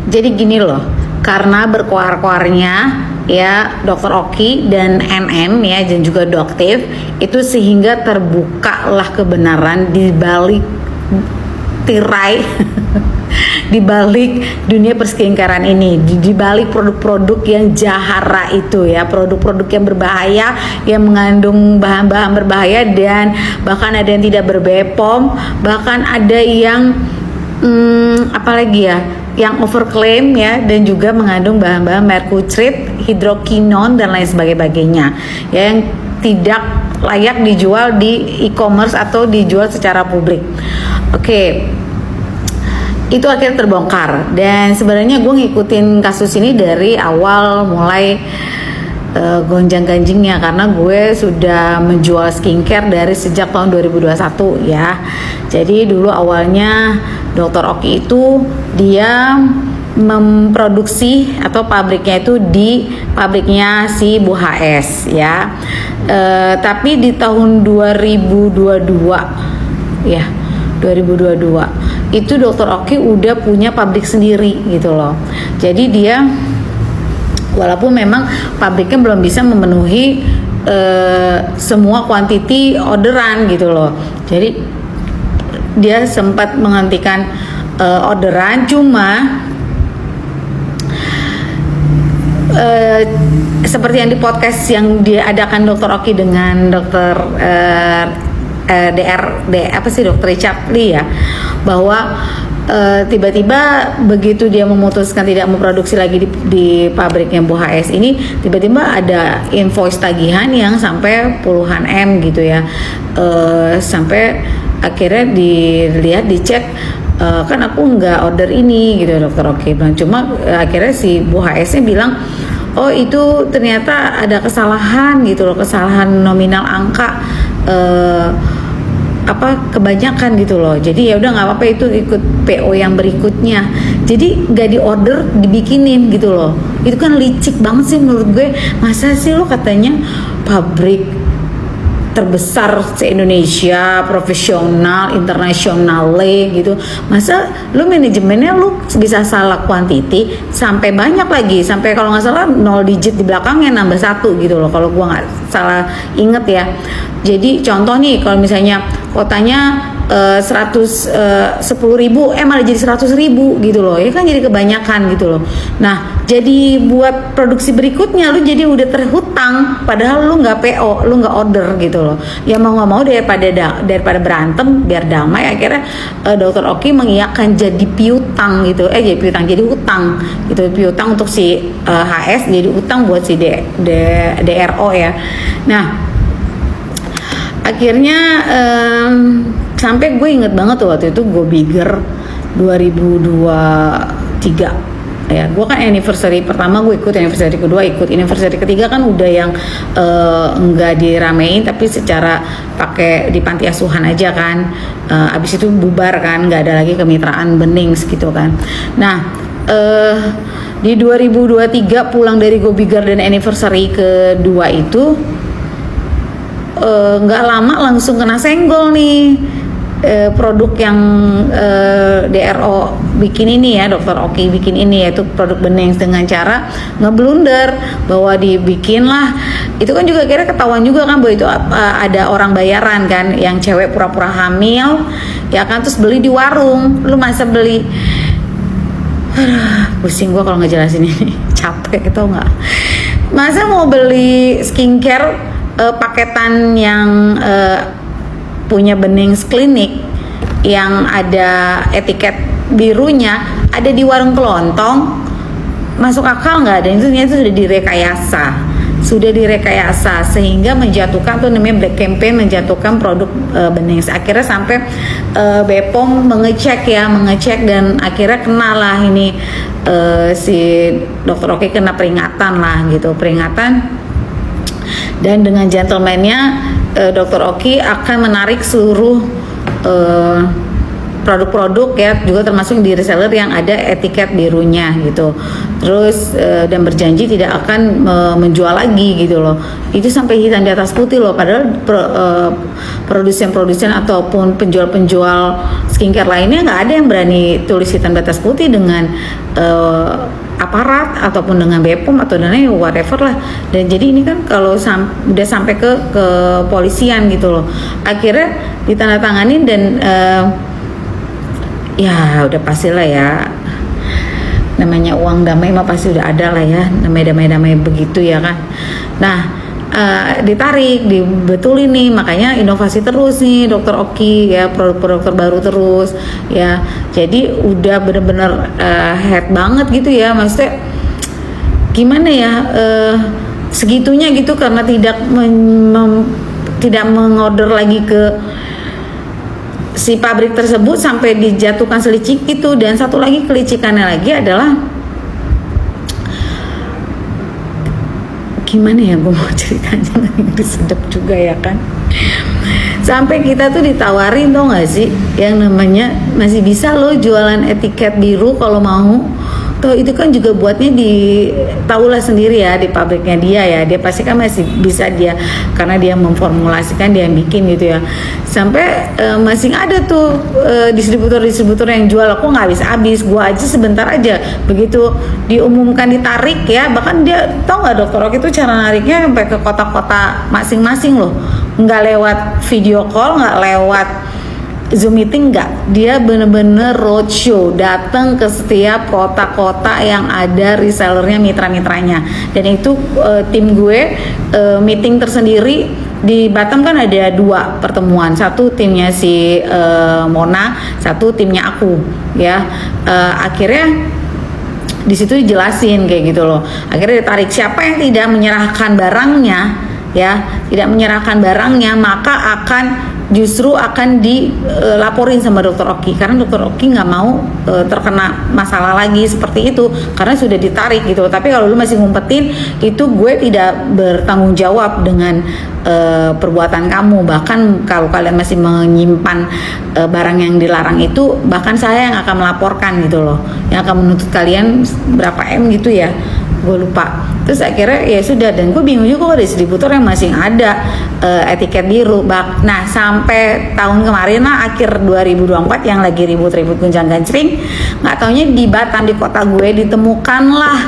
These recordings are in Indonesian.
Jadi gini loh, karena berkoar-koarnya ya Dokter Oki dan NN ya dan juga Doktif itu sehingga terbukalah kebenaran di balik tirai di balik dunia perskincarean ini, di balik produk-produk yang jahara itu ya, produk-produk yang berbahaya, yang mengandung bahan-bahan berbahaya dan bahkan ada yang tidak berbepom, bahkan ada yang apalagi ya, yang overclaim ya, dan juga mengandung bahan-bahan mercutrate, hidrokinon dan lain sebagainya ya, yang tidak layak dijual di e-commerce atau dijual secara publik. Oke. Itu akhirnya terbongkar dan sebenarnya gue ngikutin kasus ini dari awal mulai gonjang-ganjingnya karena gue sudah menjual skincare dari sejak tahun 2021 ya. Jadi dulu awalnya Dr. Oki itu dia memproduksi atau pabriknya itu di pabriknya si Bu HS ya. Tapi di tahun 2022 ya, 2022 itu Dr. Oki udah punya pabrik sendiri gitu loh. Jadi dia walaupun memang pabriknya belum bisa memenuhi semua kuantiti orderan gitu loh. Jadi dia sempat menghentikan orderan, cuma seperti yang di podcast yang diadakan Dr. Oki dengan Dr. Dr. Richard Lee ya, bahwa tiba-tiba begitu dia memutuskan tidak memproduksi lagi di pabriknya Bu HS ini, tiba-tiba ada invoice tagihan yang sampai puluhan M gitu ya, sampai akhirnya dilihat, dicek, kan aku nggak order ini gitu Dokter Oki bilang. Cuma akhirnya si Bu HS nya bilang, oh itu ternyata ada kesalahan gitu loh, kesalahan nominal angka kebanyakan gitu loh. Jadi ya udah nggak apa-apa, itu ikut PO yang berikutnya. Jadi nggak di order, dibikinin gitu loh. Itu kan licik banget sih menurut gue. Masa sih lo katanya pabrik terbesar se-Indonesia, profesional, internasional gitu. Masa lu manajemennya lu bisa salah kuantiti sampai banyak lagi, sampai kalau nggak salah 0 digit di belakangnya nambah 1 gitu loh, kalau gua nggak salah inget ya. Jadi contoh nih, kalau misalnya kotanya 110.000 malah jadi 100.000 gitu loh, ya kan jadi kebanyakan gitu loh. Nah jadi buat produksi berikutnya lu jadi udah terhutang, padahal lu nggak PO, lu nggak order gitu loh. Ya mau nggak mau daripada berantem biar damai, akhirnya Dr. Oki mengiyakan jadi piutang gitu, jadi utang gitu, piutang untuk si HS, jadi utang buat si DRO ya. Nah akhirnya sampai gue inget banget tuh waktu itu Go Bigger 2023 ya. Gue kan anniversary pertama gue ikut, anniversary kedua ikut, anniversary ketiga kan udah yang enggak diramein tapi secara pakai di panti asuhan aja kan. Abis itu bubar kan, nggak ada lagi kemitraan Benings gitu kan. Nah di 2023 pulang dari Go Bigger dan anniversary kedua itu nggak lama langsung kena senggol nih produk yang DRO bikin ini ya, Dr. Oki bikin ini, yaitu produk Benings, dengan cara ngeblunder bahwa dibikin lah. Itu kan juga kira ketahuan juga kan bahwa itu ada orang bayaran kan, yang cewek pura-pura hamil ya kan, terus beli di warung. Lu masa beli, pusing gua kalau ngejelasin ini capek tau nggak. Masa mau beli skincare paketan yang punya Benings klinik yang ada etiket birunya ada di warung kelontong, masuk akal nggak? Dan itu sudah direkayasa sehingga menjatuhkan tuh namanya black campaign, menjatuhkan produk Benings. Akhirnya sampai BPOM mengecek dan akhirnya kena lah ini si Dr. Oki kena peringatan lah gitu, peringatan. Dan dengan gentleman-nya Dr. Oki akan menarik seluruh produk-produk ya, juga termasuk di reseller yang ada etiket birunya gitu. terus dan berjanji tidak akan menjual lagi gitu loh. Itu sampai hitam di atas putih loh, padahal produsen-produsen ataupun penjual-penjual skincare lainnya nggak ada yang berani tulis hitam di atas putih dengan aparat ataupun dengan BPOM atau dana whatever lah. Dan jadi ini kan kalau udah sampai ke polisian gitu loh, akhirnya ditandatangani dan ya udah pastilah ya, namanya uang damai mah pasti udah ada lah ya, namanya damai-damai begitu ya kan. Nah ditarik, dibetulin nih, makanya inovasi terus nih Dokter Oki ya, produk-produk terbaru terus ya. Jadi udah bener-bener head banget gitu ya, maksudnya gimana ya, segitunya gitu karena tidak mengorder lagi ke si pabrik tersebut sampai dijatuhkan selicik itu. Dan satu lagi kelicikannya lagi adalah gimana ya, gue mau ceritanya ini sedap juga ya kan. Sampai kita tuh ditawarin, tau gak sih, yang namanya masih bisa lo jualan etiket biru kalau mau. Tuh itu kan juga buatnya tahulah sendiri ya, di pabriknya dia pasti kan masih bisa dia, karena dia memformulasikan, dia yang bikin gitu ya. Sampai masih ada tuh distributor yang jual, aku nggak habis-habis, gua aja sebentar aja begitu diumumkan ditarik ya. Bahkan dia, tau nggak Dokter Oki itu cara nariknya sampai ke kota-kota masing-masing loh, nggak lewat video call, nggak lewat Zoom meeting, enggak, dia bener-bener roadshow, datang ke setiap kota-kota yang ada resellernya, mitra-mitranya. Dan itu tim gue meeting tersendiri di Batam kan ada 2 pertemuan, satu timnya si Mona, satu timnya aku ya. Akhirnya di situ dijelasin kayak gitu loh. Akhirnya ditarik, siapa yang tidak menyerahkan barangnya ya, tidak menyerahkan barangnya, maka justru akan dilaporin sama Dokter Oki, karena Dokter Oki nggak mau terkena masalah lagi seperti itu karena sudah ditarik gitu. Tapi kalau lu masih ngumpetin, itu gue tidak bertanggung jawab dengan perbuatan kamu. Bahkan kalau kalian masih menyimpan barang yang dilarang itu, bahkan saya yang akan melaporkan gitu loh, yang akan menuntut kalian berapa M gitu ya, gue lupa. Terus akhirnya ya sudah, dan gue bingung juga kok distributor yang masih ada etiket biru. Nah sampai tahun kemarin lah, akhir 2024 yang lagi ribut-ribut gunjang gancring, nggak taunya di Batam, di kota gue ditemukanlah,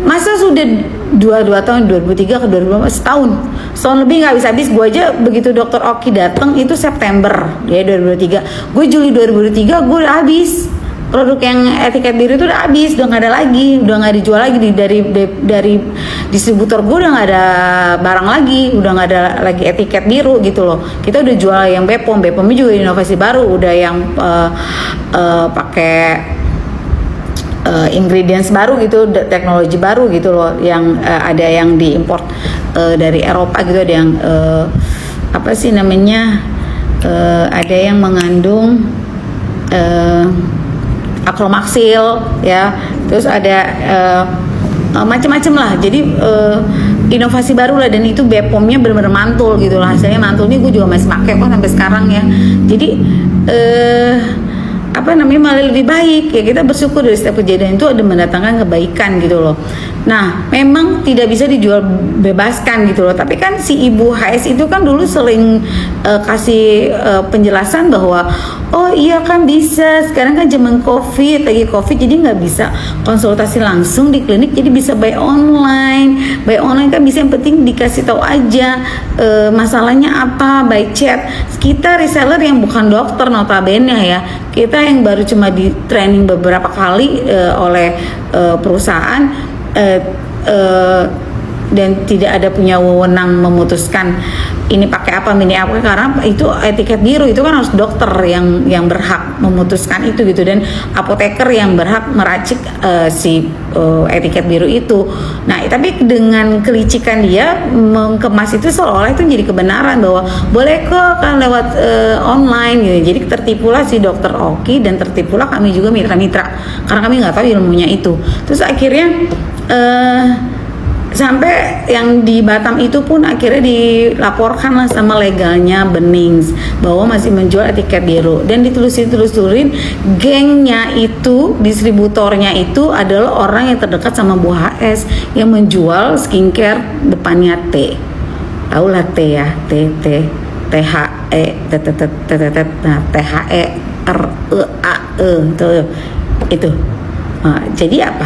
masa sudah 2 tahun, 2003 ke 2024, setahun lebih nggak habis-habis. Gue aja begitu Dokter Oki datang itu September ya 2023, gue Juli 2023 gue udah habis. Produk yang etiket biru itu udah habis, udah nggak ada lagi, udah nggak dijual lagi dari distributor gue, udah nggak ada barang lagi, udah nggak ada lagi etiket biru gitu loh. Kita udah jual yang BPOM juga inovasi baru, udah yang pakai ingredients baru gitu, teknologi baru gitu loh, yang ada yang diimport dari Eropa gitu, ada yang apa sih namanya, ada yang mengandung akromaksil ya, terus ada macam-macam lah. Jadi inovasi baru lah, dan itu BPOM-nya benar-benar mantul gitu lah, hasilnya mantul. Nih gue juga masih pakai kok sampai sekarang ya. Jadi malah lebih baik ya, kita bersyukur dari setiap kejadian itu ada mendatangkan kebaikan gitu loh. Nah memang tidak bisa dijual bebaskan gitu loh, tapi kan si Ibu HS itu kan dulu sering kasih penjelasan bahwa oh iya kan bisa, sekarang kan zaman lagi covid, jadi nggak bisa konsultasi langsung di klinik, jadi bisa buy online kan bisa, yang penting dikasih tahu aja masalahnya apa by chat. Kita reseller yang bukan dokter notabene ya, kita yang baru cuma di training beberapa kali oleh perusahaan dan tidak ada punya wewenang memutuskan ini pakai apa, ini apa, karena itu etiket biru itu kan harus dokter yang berhak memutuskan itu gitu, dan apoteker yang berhak meracik si etiket biru itu. Nah tapi dengan kelicikan dia mengemas itu seolah-olah itu jadi kebenaran bahwa boleh kok kan lewat online gitu. Jadi tertipulah si Dokter Oki dan tertipulah kami juga mitra-mitra, karena kami nggak tahu ilmunya itu. Terus akhirnya sampai yang di Batam itu pun akhirnya dilaporkan lah sama legalnya Benings bahwa masih menjual tiket biru, dan ditelusurin gengnya itu, distributornya itu adalah orang yang terdekat sama Bu HS yang menjual skincare depannya T, tahu lah T ya, T THE nah THE REAE itu. Jadi apa?